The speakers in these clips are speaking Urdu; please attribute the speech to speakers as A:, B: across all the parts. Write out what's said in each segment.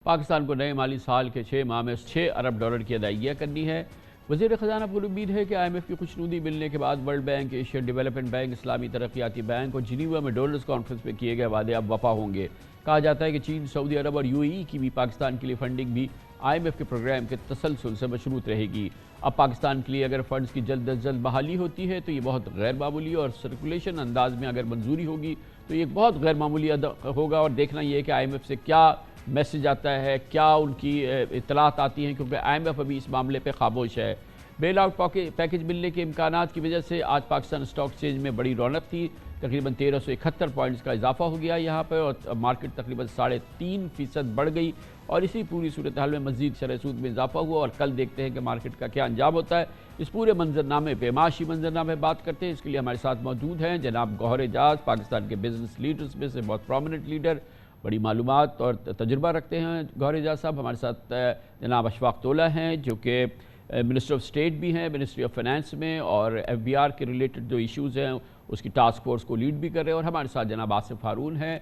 A: پاکستان کو نئے مالی سال کے 6 ماہ میں 6 ارب ڈالر کی ادائیگیاں کرنی ہے۔ وزیر خزانہ پر امید ہے کہ آئی ایم ایف کی خوشنودی ملنے کے بعد world bank, Asian development bank, اسلامی ترقیاتی بینک اور جنیوا میں ڈونرز کانفرنس میں کیے گئے وعدے اب وفا ہوں گے۔ کہا جاتا ہے کہ چین، سعودی عرب اور یو اے ای کی بھی پاکستان کے لیے فنڈنگ بھی آئی ایم ایف کے پروگرام کے تسلسل سے مشروط رہے گی۔ اب پاکستان کے لیے اگر فنڈز کی جلد از جلد بحالی ہوتی ہے تو یہ بہت غیر معمولی، اور سرکولیشن انداز میں اگر منظوری ہوگی تو یہ بہت غیر معمولی ہوگا۔ اور دیکھنا یہ ہے کہ آئی ایم ایف سے کیا میسج آتا ہے، کیا ان کی اطلاعات آتی ہیں، کیونکہ آئی ایم ایف ابھی اس معاملے پہ خاموش ہے۔ بیل آؤٹ پیکج ملنے کے امکانات کی وجہ سے آج پاکستان اسٹاک ایکسچینج میں بڑی رونق تھی، تقریباً 1371 پوائنٹس کا اضافہ ہو گیا یہاں پہ، اور مارکیٹ تقریباً 3.5% بڑھ گئی، اور اسی پوری صورتحال میں مزید شرح سود میں اضافہ ہوا۔ اور کل دیکھتے ہیں کہ مارکیٹ کا کیا انجام ہوتا ہے۔ اس پورے منظرنامے پہ، معاشی منظرنامے بات کرتے ہیں، اس کے لیے ہمارے ساتھ موجود ہیں جناب گوہر اعجاز، پاکستان کے بزنس لیڈرز میں سے بہت پرومیننٹ لیڈر، بڑی معلومات اور تجربہ رکھتے ہیں گوہر اعجاز صاحب۔ ہمارے ساتھ جناب اشفاق طولہ ہیں جو کہ منسٹر آف اسٹیٹ بھی ہیں منسٹری آف فائنانس میں، اور ایف بی آر کے ریلیٹڈ جو ایشوز ہیں اس کی ٹاسک فورس کو لیڈ بھی کر رہے ہیں، اور ہمارے ساتھ جناب آصف ہارون ہیں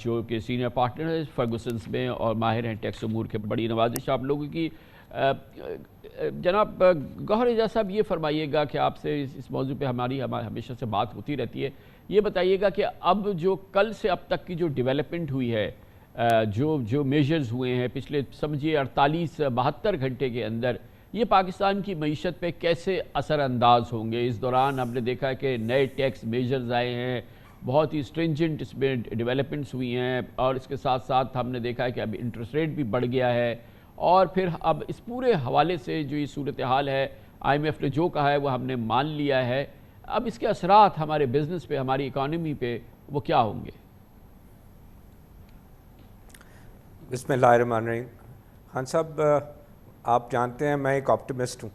A: جو کہ سینئر پارٹنر ہیں فرگوسنس میں اور ماہر ہیں ٹیکس امور کے۔ بڑی نوازش آپ لوگوں کی۔ جناب گوہر اعجاز صاحب، یہ فرمائیے گا کہ آپ سے اس موضوع پہ ہماری ہمیشہ سے بات ہوتی رہتی ہے، یہ بتائیے گا کہ اب جو کل سے اب تک کی جو ڈیولپمنٹ ہوئی ہے، جو میجرز ہوئے ہیں پچھلے سمجھیے 48-72 گھنٹے کے اندر، یہ پاکستان کی معیشت پہ کیسے اثر انداز ہوں گے؟ اس دوران ہم نے دیکھا ہے کہ نئے ٹیکس میجرز آئے ہیں، بہت ہی اسٹرنجنٹ اس میں ڈیولپمنٹس ہوئی ہیں، اور اس کے ساتھ ساتھ ہم نے دیکھا ہے کہ اب انٹرسٹ ریٹ بھی بڑھ گیا ہے، اور پھر اب اس پورے حوالے سے جو یہ صورتحال ہے، آئی ایم ایف نے جو کہا ہے وہ ہم نے مان لیا ہے، اب اس کے اثرات ہمارے بزنس پہ، ہماری اکانومی پہ وہ کیا ہوں گے؟
B: بسم اللہ الرحمن الرحیم۔ خان صاحب، آپ جانتے ہیں میں ایک آپٹیمسٹ ہوں،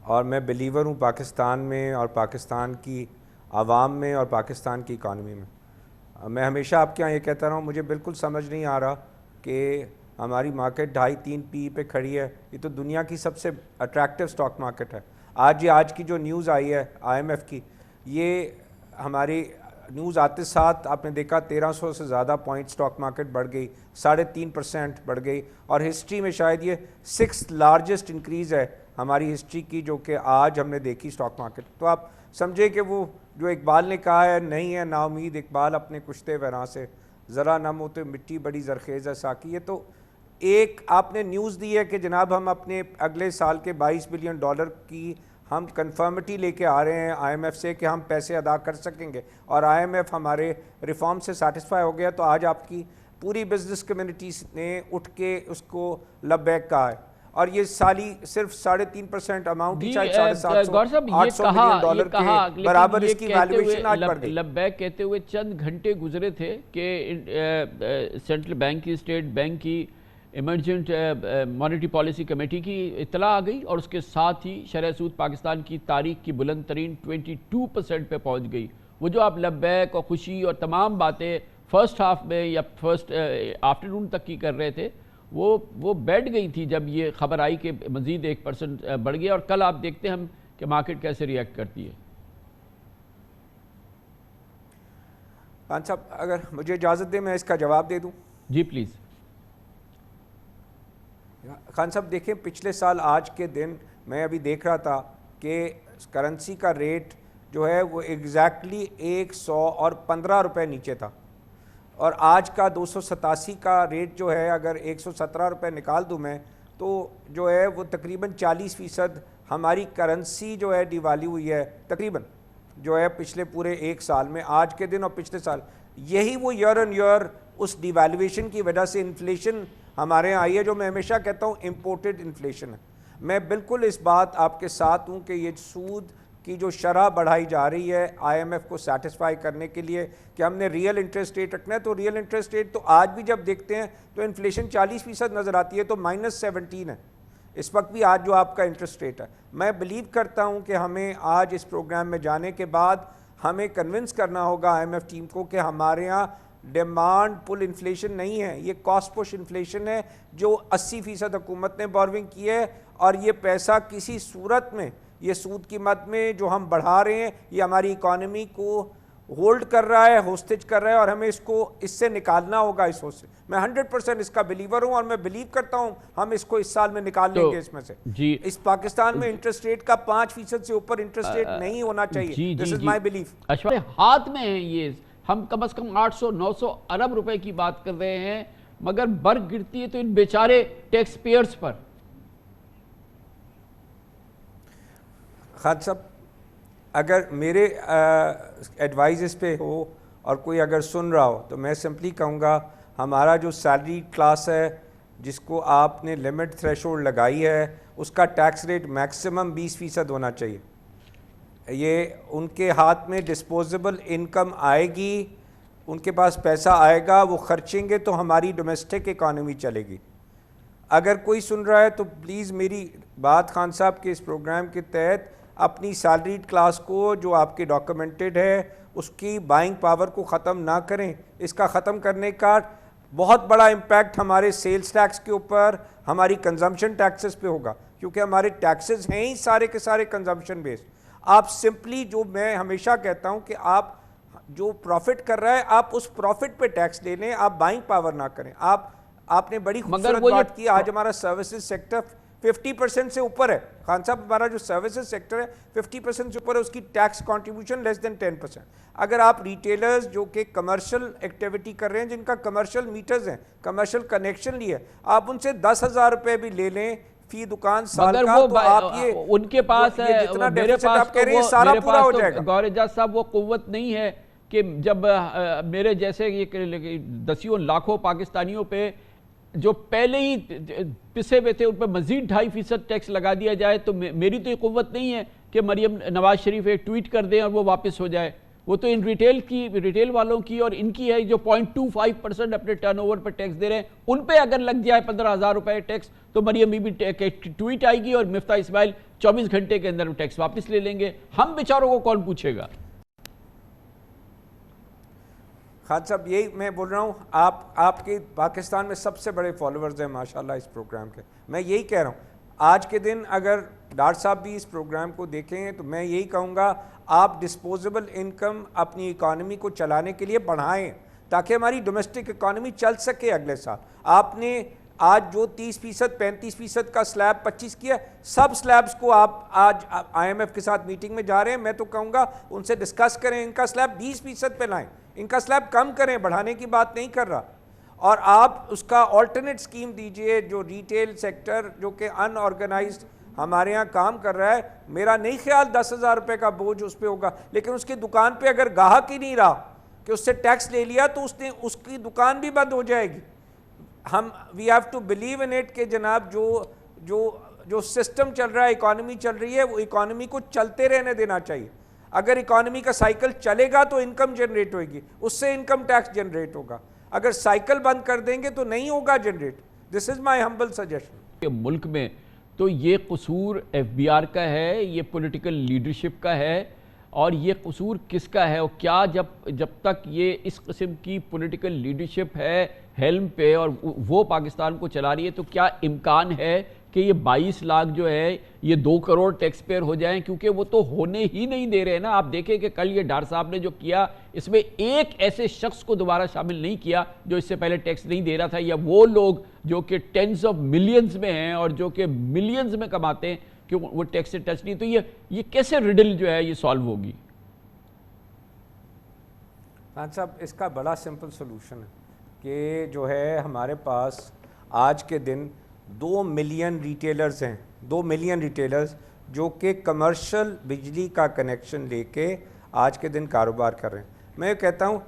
B: اور میں بلیور ہوں پاکستان میں اور پاکستان کی عوام میں اور پاکستان کی اکانومی میں۔ میں ہمیشہ آپ کے یہاں یہ کہتا رہا ہوں، مجھے بالکل سمجھ نہیں آ رہا کہ ہماری مارکیٹ 2.5-3 پی پہ کھڑی ہے، یہ تو دنیا کی سب سے اٹریکٹیو سٹاک مارکیٹ ہے۔ آج کی جو نیوز آئی ہے آئی ایم ایف کی، یہ ہماری نیوز آتے ساتھ آپ نے دیکھا 1300 سے زیادہ پوائنٹ سٹاک مارکیٹ بڑھ گئی، 3.5% بڑھ گئی، اور ہسٹری میں شاید یہ 6th لارجسٹ انکریز ہے ہماری ہسٹری کی جو کہ آج ہم نے دیکھی سٹاک مارکیٹ۔ تو آپ سمجھے کہ وہ جو اقبال نے کہا ہے، نہیں ہے نا امید اقبال اپنے کشتے ویراں سے، ذرا نم ہوتے مٹی بڑی زرخیز ہے ساقی۔ یہ تو ایک آپ نے نیوز دی ہے کہ جناب ہم اپنے اگلے سال کے $22 بلین کی ہم کنفرمٹی لے کے آ رہے ہیں آئی ایم ایف سے کہ ہم پیسے ادا کر سکیں گے، اور آئی ایم ایف ہمارے ریفارم سے سیٹسفائی ہو گیا۔ تو آج آپ کی پوری بزنس کمیونٹیز نے اٹھ کے اس کو لبیک کہا ہے، اور یہ سالی صرف 3.5% اماؤنٹ ہی شاید $700-800 ملین کے برابر اس کی ویلیویشن آج بڑھ گئی۔
A: لبیک کہتے ہوئے چند گھنٹے گزرے تھے کہ سینٹرل بینک کی، اسٹیٹ بینک کی ایمرجنٹ مانیٹری پالیسی کمیٹی کی اطلاع آ گئی، اور اس کے ساتھ ہی شرح سود پاکستان کی تاریخ کی بلند ترین 22% پہ پہنچ گئی۔ وہ جو آپ لبیک اور خوشی اور تمام باتیں فرسٹ ہاف میں یا فرسٹ آفٹرنون تک کی کر رہے تھے، وہ بیٹھ گئی تھی جب یہ خبر آئی کہ مزید 1% بڑھ گیا، اور کل آپ دیکھتے ہیں ہم کہ مارکیٹ کیسے ریئیکٹ کرتی ہے۔
B: خان صاحب، اگر مجھے اجازت دیں میں اس کا جواب دے دوں۔
A: جی پلیز۔
B: خان صاحب دیکھیں، پچھلے سال آج کے دن میں ابھی دیکھ رہا تھا کہ کرنسی کا ریٹ جو ہے وہ ایگزیکٹلی 115 روپے نیچے تھا، اور آج کا 287 کا ریٹ جو ہے، اگر 117 روپے نکال دوں میں تو جو ہے وہ تقریباً 40% ہماری کرنسی جو ہے ڈی ویلیو ہوئی ہے تقریباً، جو ہے پچھلے پورے ایک سال میں، آج کے دن اور پچھلے سال۔ یہی وہ ایئر آن ایئر اس ڈی ویلیویشن کی وجہ سے انفلیشن ہمارے یہاں آئی ہے، جو میں ہمیشہ کہتا ہوں امپورٹڈ انفلیشن ہے۔ میں بالکل اس بات آپ کے ساتھ ہوں کہ یہ سود کی جو شرح بڑھائی جا رہی ہے آئی ایم ایف کو سیٹسفائی کرنے کے لیے کہ ہم نے ریئل انٹرسٹ ریٹ رکھنا ہے، تو ریئل انٹرسٹ ریٹ تو آج بھی جب دیکھتے ہیں تو انفلیشن 40% نظر آتی ہے، تو -17 ہے اس وقت بھی آج جو آپ کا انٹرسٹ ریٹ ہے۔ میں بلیو کرتا ہوں کہ ہمیں آج اس پروگرام میں جانے کے بعد ہمیں کنونس کرنا ہوگا آئی ایم ایف ٹیم کو کہ ہمارے ہاں ڈیمانڈ پل انفلیشن نہیں ہے، یہ کاسٹ پش انفلیشن ہے جو 80% حکومت نے بورونگ کی ہے، اور یہ پیسہ کسی صورت میں یہ سود کی مد میں جو ہم بڑھا رہے ہیں یہ ہماری اکانومی کو ہولڈ کر رہا ہے, ہوسٹیج کر رہا ہے, اور ہمیں اس کو اس سے نکالنا ہوگا اس ہوسٹیج. میں 100% اس کا بلیور ہوں, اور میں بلیو کرتا ہوں ہم اس کو اس سال میں نکال لیں گے اس میں سے. اس پاکستان میں انٹرسٹ ریٹ کا 5% سے اوپر انٹرسٹ ریٹ نہیں ہونا چاہیے. دس از مائی بلیف.
A: ہاتھ میں ہیں یہ, ہم کم از کم 800-900 ارب روپے کی بات کر رہے ہیں, مگر برگ گرتی ہے تو ان بیچارے ٹیکس پیئرز پر.
B: خالد صاحب, اگر میرے ایڈوائز اس پہ ہو اور کوئی اگر سن رہا ہو تو میں سمپلی کہوں گا ہمارا جو سیلری کلاس ہے جس کو آپ نے لمٹ تھریش ہولڈ لگائی ہے اس کا ٹیکس ریٹ میکسیمم 20% ہونا چاہیے. یہ ان کے ہاتھ میں ڈسپوزیبل انکم آئے گی, ان کے پاس پیسہ آئے گا, وہ خرچیں گے تو ہماری ڈومیسٹک اکانومی چلے گی. اگر کوئی سن رہا ہے تو پلیز میری بات خان صاحب کے اس پروگرام کے تحت اپنی سیلریڈ کلاس کو جو آپ کے ڈاکومنٹڈ ہے اس کی بائنگ پاور کو ختم نہ کریں. اس کا ختم کرنے کا بہت بڑا امپیکٹ ہمارے سیلز ٹیکس کے اوپر, ہماری کنزمپشن ٹیکسز پہ ہوگا, کیونکہ ہمارے ٹیکسز ہیں ہی سارے کے سارے کنزمپشن بیس. آپ سمپلی, جو میں ہمیشہ کہتا ہوں کہ آپ جو پروفٹ کر رہا ہے آپ اس پروفٹ پہ ٹیکس لے لیں, آپ بائنگ پاور نہ کریں. آپ نے بڑی خوبصورت بات کی, آج ہمارا سروسز سیکٹر 50% سے اوپر ہے. خان صاحب, ہمارا جو سروسز سیکٹر ہے 50% سے اوپر ہے, اس کی ٹیکس کنٹریبیوشن لیس دین 10%. اگر آپ ریٹیلرز جو کہ کمرشل ایکٹیویٹی کر رہے ہیں, جن کا کمرشل میٹرز ہیں, کمرشل کنیکشن لیے, آپ ان سے 10,000 روپے بھی لے لیں فی دکان سال کا, تو آپ یہ
A: ان کے پاس ہے,
B: جتنا
A: میرے
B: ڈیفیسٹ
A: پاس
B: آپ کہہ رہے ہیں سارا پورا ہو جائے گا.
A: گور اعجاز صاحب وہ قوت نہیں ہے کہ جب میرے جیسے یہ دسیوں لاکھوں پاکستانیوں پہ جو پہلے ہی پسے ہوئے تھے ان پہ مزید 2.5% ٹیکس لگا دیا جائے, تو میری تو یہ قوت نہیں ہے کہ مریم نواز شریف ایک ٹویٹ کر دیں اور وہ واپس ہو جائے. وہ تو ان ریٹیل والوں کی اور ان کی ہے جو 0.25% اپنے ٹرن اوور پر ٹیکس دے رہے ہیں, ان پہ اگر لگ جائے 15,000 روپے ٹیکس تو مریم بی بی ٹویٹ آئے گی اور مفتاح اسماعیل 24 گھنٹے کے اندر ٹیکس واپس لے لیں گے. ہم بیچاروں کو کون پوچھے گا؟
B: خالد صاحب, یہی میں بول رہا ہوں, آپ کے پاکستان میں سب سے بڑے فالوورز ہیں ماشاءاللہ اس پروگرام کے. میں یہی کہہ رہا ہوں, آج کے دن اگر ڈاکٹر صاحب بھی اس پروگرام کو دیکھیں تو میں یہی کہوں گا آپ ڈسپوزیبل انکم اپنی اکانومی کو چلانے کے لیے بڑھائیں تاکہ ہماری ڈومیسٹک اکانومی چل سکے اگلے سال. آپ نے آج جو 30%, 35% کا سلیب 25 کیا, سب سلیبز کو آپ آج IMF کے ساتھ میٹنگ میں جا رہے ہیں, میں تو کہوں گا ان سے ڈسکس کریں, ان کا سلیب 20% پہ لائیں, ان کا سلیب کم کریں, بڑھانے کی بات نہیں کر رہا. اور آپ اس کا آلٹرنیٹ سکیم دیجئے جو ریٹیل سیکٹر جو کہ ان آرگنائزڈ ہمارے ہاں کام کر رہا ہے. میرا نہیں خیال 10,000 روپے کا بوجھ اس پہ ہوگا, لیکن اس کی دکان پہ اگر گاہک ہی نہیں رہا کہ اس سے ٹیکس لے لیا تو اس کی دکان بھی بند ہو جائے گی. We have to believe in it کہ جناب جو سسٹم چل رہا ہے, اکانومی چل رہی ہے, وہ اکانومی کو چلتے رہنے دینا چاہیے. اگر اکانومی کا سائیکل چلے گا تو انکم جنریٹ ہوئے گی, اس سے انکم ٹیکس جنریٹ ہوگا. اگر سائیکل بند کر دیں گے تو نہیں ہوگا جنریٹ. دس از مائی ہمبل سجیشن.
A: ملک میں تو یہ قصور FBR کا ہے, یہ پولیٹیکل لیڈرشپ کا ہے, اور یہ قصور کس کا ہے؟ اور کیا جب تک یہ اس قسم کی پولیٹیکل لیڈرشپ ہے ہیلم پہ اور وہ پاکستان کو چلا رہی ہے, تو کیا امکان ہے کہ یہ 22 لاکھ جو ہے یہ 2 کروڑ ٹیکس پیئر ہو جائیں؟ کیونکہ وہ تو ہونے ہی نہیں دے رہے نا. آپ دیکھیں کہ کل یہ ڈار صاحب نے جو کیا, اس میں ایک ایسے شخص کو دوبارہ شامل نہیں کیا جو اس سے پہلے ٹیکس نہیں دے رہا تھا, یا وہ لوگ جو کہ ٹینز آف ملینز میں ہیں اور جو کہ ملینز میں کماتے ہیں کہ وہ ٹیکس سے ٹچ نہیں. تو یہ کیسے ریڈل جو ہے یہ سالو ہوگی؟
B: خان صاحب, اس کا بڑا سمپل سلوشن ہے کہ جو ہے ہمارے پاس آج کے دن 2 ملین ریٹیلرز ہیں, 2 ملین ریٹیلرز جو کہ کمرشل بجلی کا کنیکشن لے کے آج کے دن کاروبار کر رہے ہیں. میں کہتا ہوں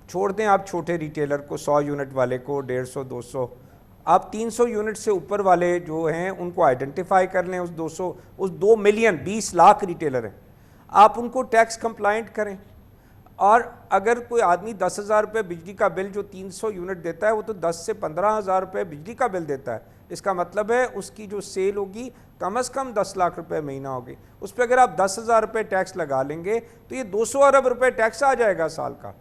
B: چھوڑ دیں آپ چھوٹے ریٹیلر کو, 100 یونٹ والے کو, 150, 200, آپ 300 یونٹ سے اوپر والے جو ہیں ان کو آئیڈنٹیفائی کر لیں. اس 2 ملین 20 لاکھ ریٹیلر ہیں, آپ ان کو ٹیکس کمپلائنٹ کریں. اور اگر کوئی آدمی 10,000 روپے بجلی کا بل جو 300 یونٹ دیتا ہے, وہ تو 10 سے 15,000 روپے بجلی کا بل دیتا ہے. اس کا مطلب ہے اس کی جو سیل ہوگی کم از کم 10 لاکھ روپے مہینہ ہوگی. اس پہ اگر آپ 10,000 روپے ٹیکس لگا لیں گے تو یہ 200 ارب روپے ٹیکس آ جائے گا سال کا.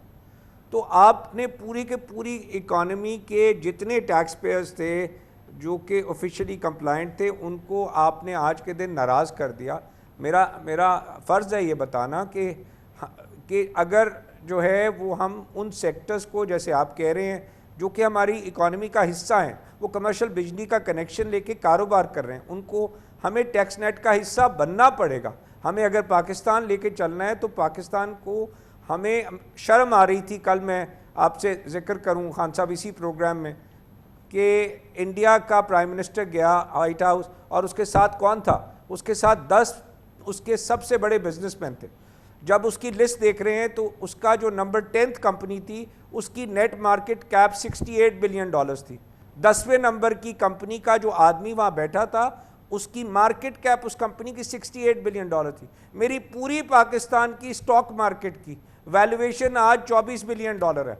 B: تو آپ نے پوری کے پوری اکانومی کے جتنے ٹیکس پیئرز تھے جو کہ آفیشلی کمپلائنٹ تھے, ان کو آپ نے آج کے دن ناراض کر دیا. میرا فرض ہے یہ بتانا کہ اگر جو ہے وہ ہم ان سیکٹرز کو جیسے آپ کہہ رہے ہیں جو کہ ہماری اکانومی کا حصہ ہیں, وہ کمرشل بجلی کا کنیکشن لے کے کاروبار کر رہے ہیں, ان کو ہمیں ٹیکس نیٹ کا حصہ بننا پڑے گا. ہمیں اگر پاکستان لے کے چلنا ہے تو پاکستان کو, ہمیں شرم آ رہی تھی, کل میں آپ سے ذکر کروں خان صاحب اسی پروگرام میں, کہ انڈیا کا پرائم منسٹر گیا وائٹ ہاؤس اور اس کے ساتھ کون تھا, اس کے ساتھ 10 اس کے سب سے بڑے بزنس مین تھے. جب اس کی لسٹ دیکھ رہے ہیں تو اس کا جو نمبر 10th کمپنی تھی اس کی نیٹ مارکیٹ کیپ $68 بلین تھی. 10ویں نمبر کی کمپنی کا جو آدمی وہاں بیٹھا تھا اس کی مارکیٹ کیپ اس کمپنی کی $68 بلین تھی. میری پوری پاکستان کی سٹاک مارکیٹ کی ویلیویشن آج $24 بلین ہے,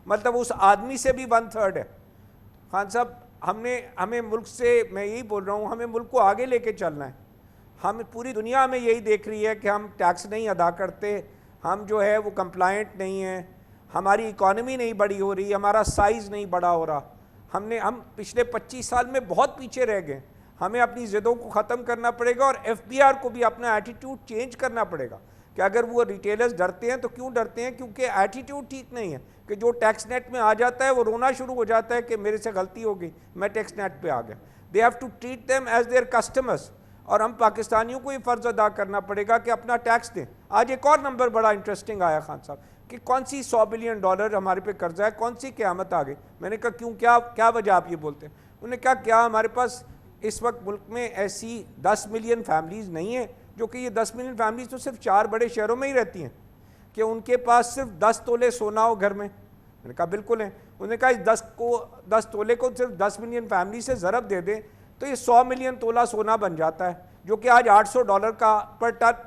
B: مطلب اس آدمی سے بھی 1/3 ہے. خان صاحب ہمیں ملک سے, میں یہی بول رہا ہوں, ہمیں ملک کو آگے لے کے چلنا ہے. ہم پوری دنیا میں یہی دیکھ رہی ہے کہ ہم ٹیکس نہیں ادا کرتے, ہم جو ہے وہ کمپلائنٹ نہیں ہیں, ہماری اکانومی نہیں بڑی ہو رہی, ہمارا سائز نہیں بڑا ہو رہا. ہم پچھلے 25 سال میں بہت پیچھے رہ گئے. ہمیں اپنی ضدوں کو ختم کرنا پڑے گا اور FBR کو بھی اپنا ایٹیٹیوڈ چینج کرنا پڑے گا کہ اگر وہ ریٹیلرز ڈرتے ہیں تو کیوں ڈرتے ہیں, کیونکہ ایٹیٹیوڈ ٹھیک نہیں ہے کہ جو ٹیکس نیٹ میں آ جاتا ہے وہ رونا شروع ہو جاتا ہے کہ میرے سے غلطی ہو گئی, میں ٹیکس نیٹ پہ آ گیا. They have to treat them as their customers. اور ہم پاکستانیوں کو یہ فرض ادا کرنا پڑے گا کہ اپنا ٹیکس دیں. آج ایک اور نمبر بڑا انٹرسٹنگ آیا خان صاحب کہ کون سی $100 بلین ہمارے پہ قرضہ ہے, کون سی قیامت آ گئی. میں نے کہا کیوں, کیا وجہ آپ یہ بولتے ہیں؟ انہوں نے کہا کیا ہمارے پاس اس وقت ملک میں ایسی 10 ملین فیملیز نہیں ہیں, جو کہ یہ 10 ملین فیملیز تو صرف 4 بڑے شہروں میں ہی رہتی ہیں, کہ ان کے پاس صرف 10 تولے سونا ہو گھر میں. میں نے کہا بالکل ہیں. انہوں نے کہا اس 10 تولے کو صرف 10 ملین فیملی سے ضرب دے دیں تو یہ 100 ملین تولہ سونا بن جاتا ہے, جو کہ آج $800 کا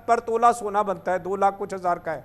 B: پر تولہ سونا بنتا ہے, 2,50,000 کا ہے.